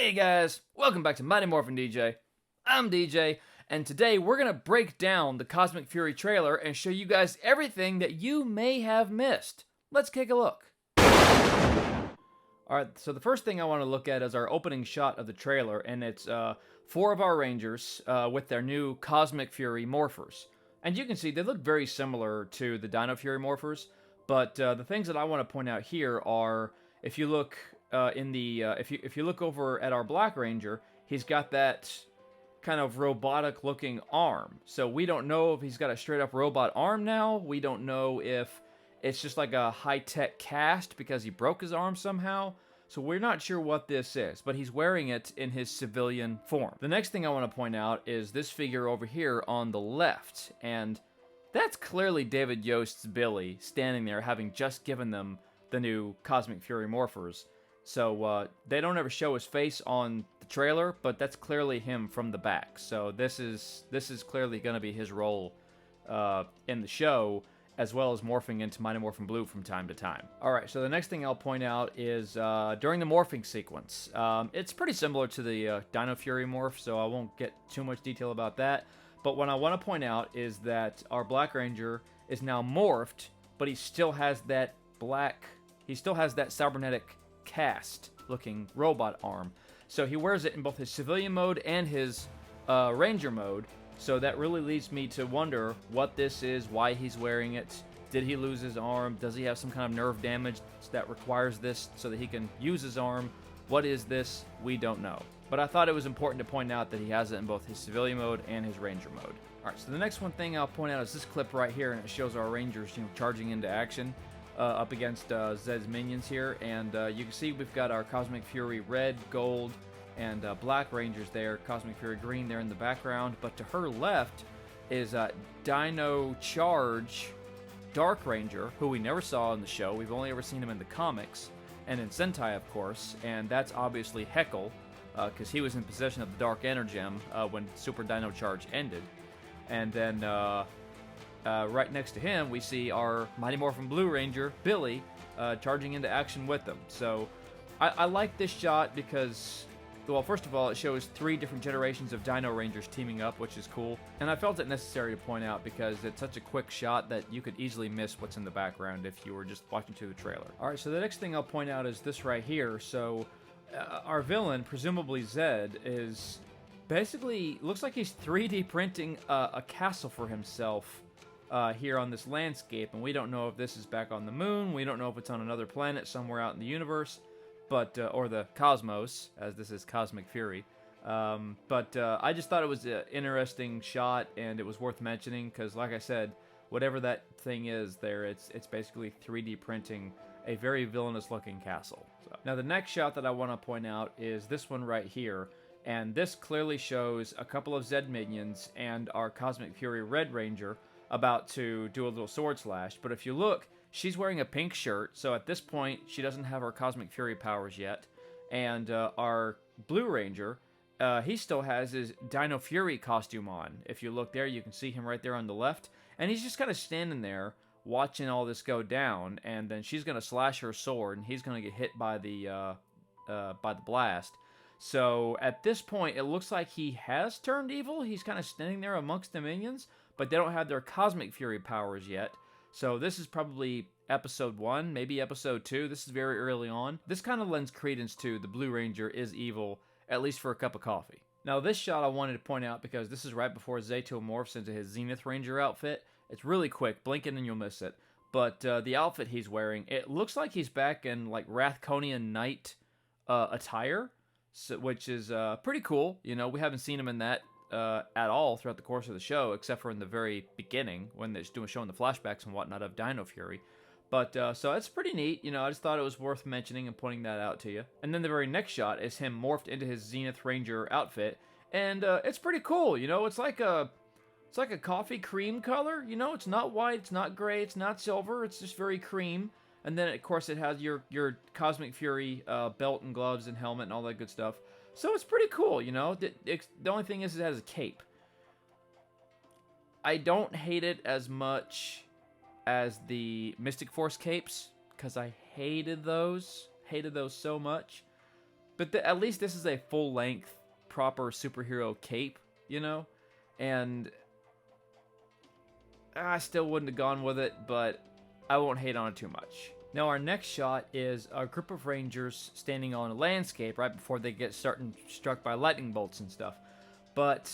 Hey guys, welcome back to Mighty Morphin DJ. I'm DJ, and today we're gonna break down the Cosmic Fury trailer and show you guys everything that you may have missed. Let's take a look. Alright, so the first thing I want to look at is our opening shot of the trailer, and it's four of our Rangers with their new Cosmic Fury Morphers. And you can see they look very similar to the Dino Fury Morphers, but the things that I want to point out here are, if you look if you look over at our Black Ranger, he's got that kind of robotic looking arm. So we don't know if he's got a straight up robot arm now. We don't know if it's just like a high-tech cast because he broke his arm somehow. So we're not sure what this is, but he's wearing it in his civilian form. The next thing I want to point out is this figure over here on the left, and that's clearly David Yost's Billy standing there having just given them the new Cosmic Fury Morphers. So they don't ever show his face on the trailer, but that's clearly him from the back. So this is clearly going to be his role in the show, as well as morphing into Mighty Morphin Blue from time to time. Alright, so the next thing I'll point out is during the morphing sequence. It's pretty similar to the Dino Fury morph, so I won't get too much detail about that. But what I want to point out is that our Black Ranger is now morphed, but he still has that cybernetic cast-looking robot arm. So he wears it in both his civilian mode and his Ranger mode. So that really leads me to wonder what this is, why he's wearing it. Did he lose his arm? Does he have some kind of nerve damage that requires this so that he can use his arm? What is this? We don't know. But I thought it was important to point out that he has it in both his civilian mode and his Ranger mode. Alright, so the next one thing I'll point out is this clip right here, and it shows our Rangers, charging into action up against Zed's minions here. And you can see we've got our Cosmic Fury Red, Gold, and Black Rangers there, Cosmic Fury Green there in the background, but to her left is Dino Charge Dark Ranger, who we never saw in the show. We've only ever seen him in the comics, and in Sentai, of course, and that's obviously Heckle, because he was in possession of the Dark Energem when Super Dino Charge ended. And then right next to him, we see our Mighty Morphin Blue Ranger, Billy, charging into action with them. So I like this shot because, well, first of all, it shows three different generations of Dino Rangers teaming up, which is cool. And I felt it necessary to point out because it's such a quick shot that you could easily miss what's in the background if you were just watching through the trailer. Alright, so the next thing I'll point out is this right here. So our villain, presumably Zed, is basically, looks like he's 3D printing a castle for himself here on this landscape. And we don't know if this is back on the moon. We don't know if it's on another planet somewhere out in the universe. But or the cosmos, as this is Cosmic Fury. But I just thought it was an interesting shot, and it was worth mentioning because, like I said, whatever that thing is there, it's basically 3D printing a very villainous-looking castle. So, now, the next shot that I want to point out is this one right here, and this clearly shows a couple of Zed minions and our Cosmic Fury Red Ranger about to do a little sword slash. But if you look, she's wearing a pink shirt, so at this point, she doesn't have her Cosmic Fury powers yet. And our Blue Ranger, he still has his Dino Fury costume on. If you look there, you can see him right there on the left. And he's just kind of standing there, watching all this go down. And then she's going to slash her sword, and he's going to get hit by the blast. So at this point, it looks like he has turned evil. He's kind of standing there amongst the minions, but they don't have their Cosmic Fury powers yet. So this is probably episode 1, maybe episode 2. This is very early on. This kind of lends credence to the Blue Ranger is evil, at least for a cup of coffee. Now this shot I wanted to point out because this is right before Zato morphs into his Zenith Ranger outfit. It's really quick, blink it and you'll miss it. But the outfit he's wearing, it looks like he's back in like Rathconian Knight attire, so, which is pretty cool. You know, we haven't seen him in that at all throughout the course of the show, except for in the very beginning when they're showing the flashbacks and whatnot of Dino Fury. But so it's pretty neat. You know, I just thought it was worth mentioning and pointing that out to you. And then the very next shot is him morphed into his Zenith Ranger outfit, and it's pretty cool. You know, it's like a coffee cream color. You know, it's not white, it's not gray, it's not silver. It's just very cream. And then of course it has your Cosmic Fury belt and gloves and helmet and all that good stuff. So it's pretty cool, you know. The only thing is it has a cape. I don't hate it as much as the Mystic Force capes, because I hated those so much. But at least this is a full-length, proper superhero cape, you know? And I still wouldn't have gone with it, but I won't hate on it too much. Now our next shot is a group of Rangers standing on a landscape right before they get struck by lightning bolts and stuff. But,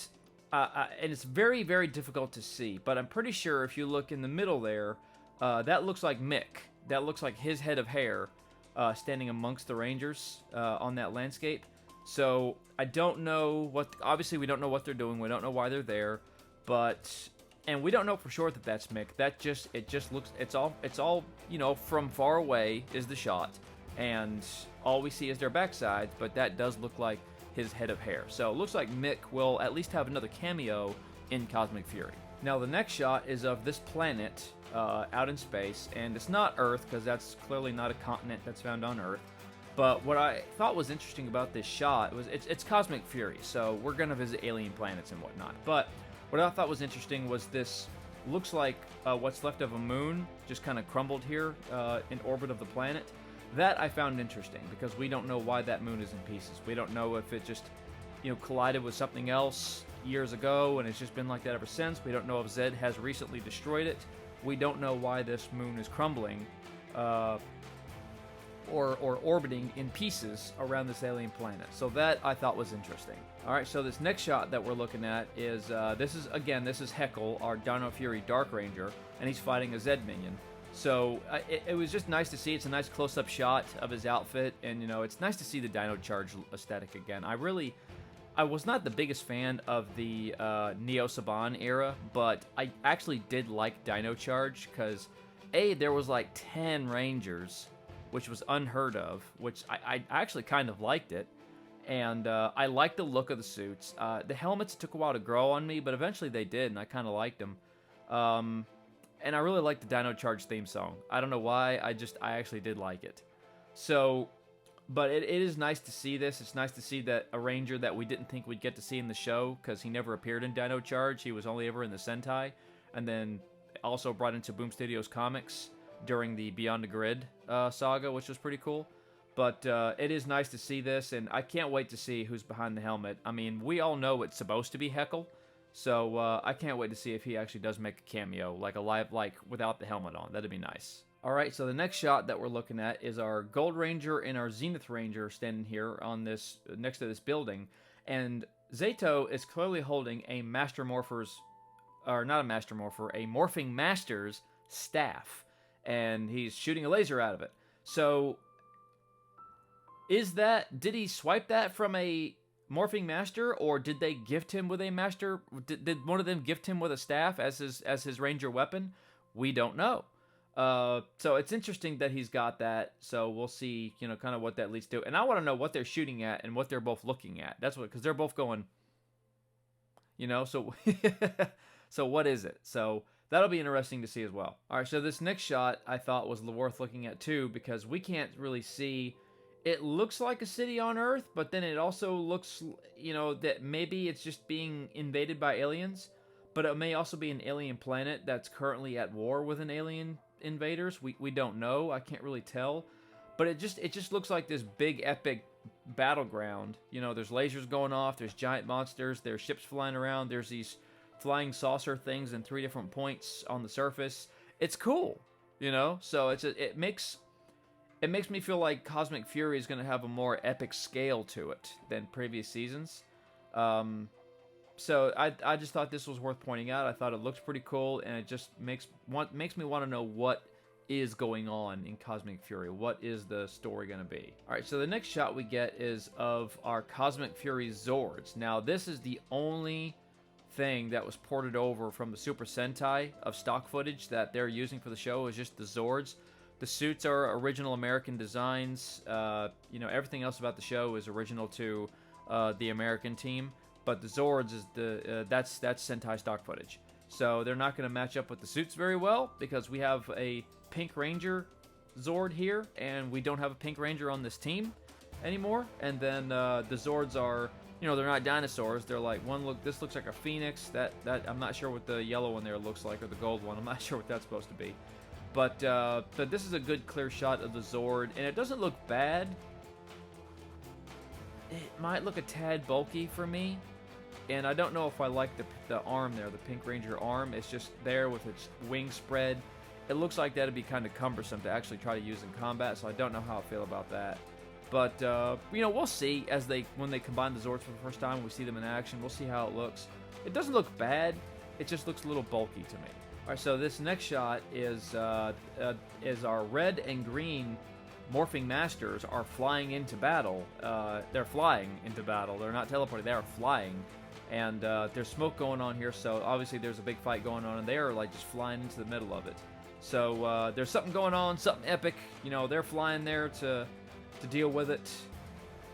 and it's very, very difficult to see, but I'm pretty sure if you look in the middle there, that looks like Mick. That looks like his head of hair standing amongst the Rangers on that landscape. So I don't know obviously we don't know what they're doing. We don't know why they're there, and we don't know for sure that that's Mick. It just looks, it's all, you know, from far away is the shot, and all we see is their backsides, but that does look like his head of hair. So it looks like Mick will at least have another cameo in Cosmic Fury. Now the next shot is of this planet out in space, and it's not Earth, because that's clearly not a continent that's found on Earth. But what I thought was interesting about this shot was it's Cosmic Fury, so we're going to visit alien planets and whatnot. But what I thought was interesting was this looks like what's left of a moon just kind of crumbled here in orbit of the planet. That I found interesting because we don't know why that moon is in pieces. We don't know if it just, you know, collided with something else years ago and it's just been like that ever since. We don't know if Zed has recently destroyed it. We don't know why this moon is crumbling or orbiting in pieces around this alien planet. So that I thought was interesting. All right, so this next shot that we're looking at is this is Heckle, our Dino Fury Dark Ranger, and he's fighting a Zed minion. So it was just nice to see. It's a nice close-up shot of his outfit, and you know, it's nice to see the Dino Charge aesthetic again. I was not the biggest fan of the Neo Saban era, but I actually did like Dino Charge because there was like 10 Rangers, which was unheard of, which I actually kind of liked it. And I liked the look of the suits. The helmets took a while to grow on me, but eventually they did, and I kind of liked them. And I really liked the Dino Charge theme song. I don't know why, I actually did like it. So, but it is nice to see this. It's nice to see that a Ranger that we didn't think we'd get to see in the show, because he never appeared in Dino Charge. He was only ever in the Sentai, and then also brought into Boom Studios comics during the Beyond the Grid saga, which was pretty cool. But it is nice to see this, and I can't wait to see who's behind the helmet. I mean, we all know it's supposed to be Heckle, so I can't wait to see if he actually does make a cameo, like a live, like without the helmet on. That'd be nice. All right, so the next shot that we're looking at is our Gold Ranger and our Zenith Ranger standing here on this next to this building, and Zato is clearly holding a Master Morpher's, or not a Master Morpher, a Morphing Master's staff, and he's shooting a laser out of it. So did he swipe that from a Morphing Master, or did they gift him with a master? Did one of them gift him with a staff as his Ranger weapon? We don't know. So it's interesting that he's got that. So we'll see, you know, kind of what that leads to. And I want to know what they're shooting at and what they're both looking at. That's what, because they're both going, you know. So so what is it? So that'll be interesting to see as well. All right. So this next shot I thought was worth looking at too, because we can't really see. It looks like a city on Earth, but then it also looks, you know, that maybe it's just being invaded by aliens, but it may also be an alien planet that's currently at war with an alien invaders. We don't know. I can't really tell, but it just looks like this big epic battleground. You know, there's lasers going off, there's giant monsters, there's ships flying around, there's these flying saucer things in 3 different points on the surface. It's cool, you know. So it makes me feel like Cosmic Fury is going to have a more epic scale to it than previous seasons. So I just thought this was worth pointing out. I thought it looks pretty cool, and it just makes me want to know what is going on in Cosmic Fury. What is the story going to be? All right, so the next shot we get is of our Cosmic Fury Zords. Now, this is the only thing that was ported over from the Super Sentai of stock footage that they're using for the show is just the Zords. The suits are original American designs. You know, everything else about the show is original to the American team. But the Zords is that's Sentai stock footage. So they're not going to match up with the suits very well, because we have a Pink Ranger Zord here, and we don't have a Pink Ranger on this team anymore. And then the Zords are, you know, they're not dinosaurs. They're like this looks like a phoenix. That I'm not sure what the yellow one there looks like, or the gold one. I'm not sure what that's supposed to be. But this is a good clear shot of the Zord, and it doesn't look bad. it might look a tad bulky for me. And I don't know if I like the arm there, the Pink Ranger arm. It's just there with its wing spread. It looks like that'd be kind of cumbersome to actually try to use in combat, so I don't know how I feel about that. But, you know, we'll see when they combine the Zords for the first time, we see them in action. We'll see how it looks. It doesn't look bad. It just looks a little bulky to me. All right, so this next shot is our red and green Morphing Masters are flying into battle. They're flying into battle. They're not teleporting. They are flying. And there's smoke going on here, so obviously there's a big fight going on, and they are like just flying into the middle of it. So there's something going on, something epic. You know, they're flying there to deal with it.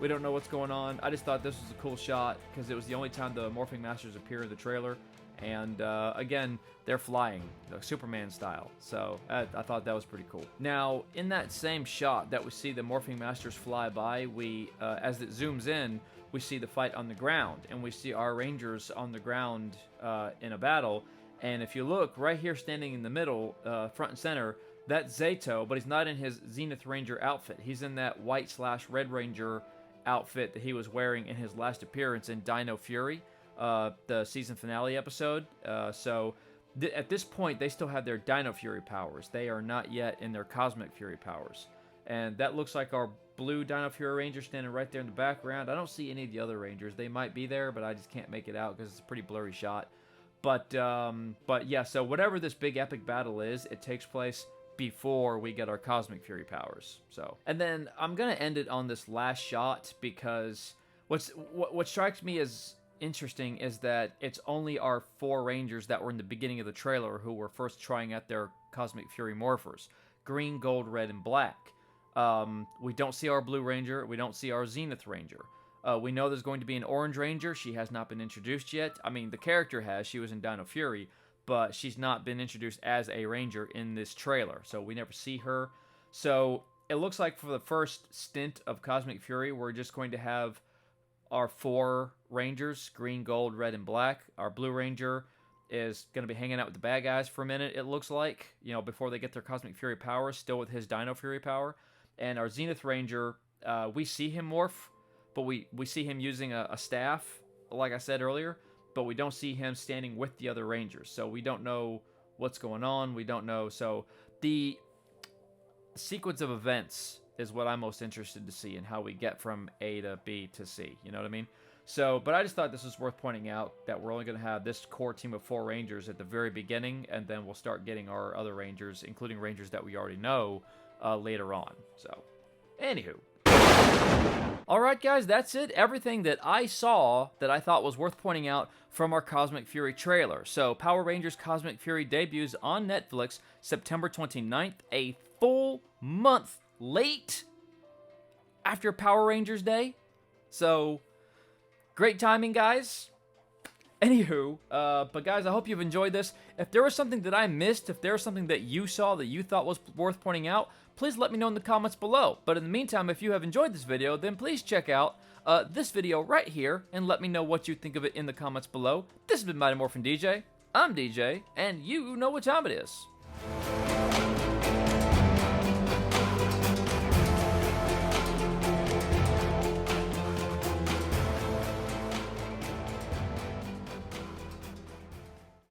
We don't know what's going on. I just thought this was a cool shot because it was the only time the Morphing Masters appear in the trailer. And again, they're flying, like Superman style. So I thought that was pretty cool. Now, in that same shot that we see the Morphing Masters fly by, as it zooms in, we see the fight on the ground, and we see our Rangers on the ground in a battle. And if you look, right here standing in the middle, front and center, that's Zato, but he's not in his Zenith Ranger outfit. He's in that white/Red Ranger outfit that he was wearing in his last appearance in Dino Fury, the season finale episode. At this point, they still have their Dino Fury powers. They are not yet in their Cosmic Fury powers. And that looks like our blue Dino Fury Ranger standing right there in the background. I don't see any of the other Rangers. They might be there, but I just can't make it out because it's a pretty blurry shot. But yeah, so whatever this big epic battle is, it takes place before we get our Cosmic Fury powers. So, and then I'm gonna end it on this last shot because what strikes me as interesting is that it's only our 4 Rangers that were in the beginning of the trailer who were first trying out their Cosmic Fury morphers: green, gold, red, and black. We don't see our Blue Ranger. We don't see our Zenith Ranger. We know there's going to be an Orange Ranger. She has not been introduced yet. I mean, the character has. She was in Dino Fury, but she's not been introduced as a Ranger in this trailer, so we never see her. So it looks like for the first stint of Cosmic Fury, we're just going to have our 4 Rangers: green, gold, red, and black. Our Blue Ranger is going to be hanging out with the bad guys for a minute, it looks like, you know, before they get their Cosmic Fury powers, still with his Dino Fury power. And our Zenith Ranger, we see him morph, but we see him using a staff, like I said earlier, but we don't see him standing with the other Rangers. So we don't know what's going on. We don't know. So the sequence of events is what I'm most interested to see, and how we get from A to B to C. You know what I mean? So, but I just thought this was worth pointing out, that we're only going to have this core team of 4 Rangers at the very beginning, and then we'll start getting our other Rangers, including Rangers that we already know, later on. So, anywho. Alright guys, that's it. Everything that I saw that I thought was worth pointing out from our Cosmic Fury trailer. So, Power Rangers Cosmic Fury debuts on Netflix September 29th, a full month late after Power Rangers Day. So, great timing, guys. Anywho, but guys, I hope you've enjoyed this. If there was something that I missed, if there was something that you saw that you thought was worth pointing out, please let me know in the comments below. But in the meantime, if you have enjoyed this video, then please check out this video right here and let me know what you think of it in the comments below. This has been Mighty Morphin DJ. I'm DJ, and you know what time it is.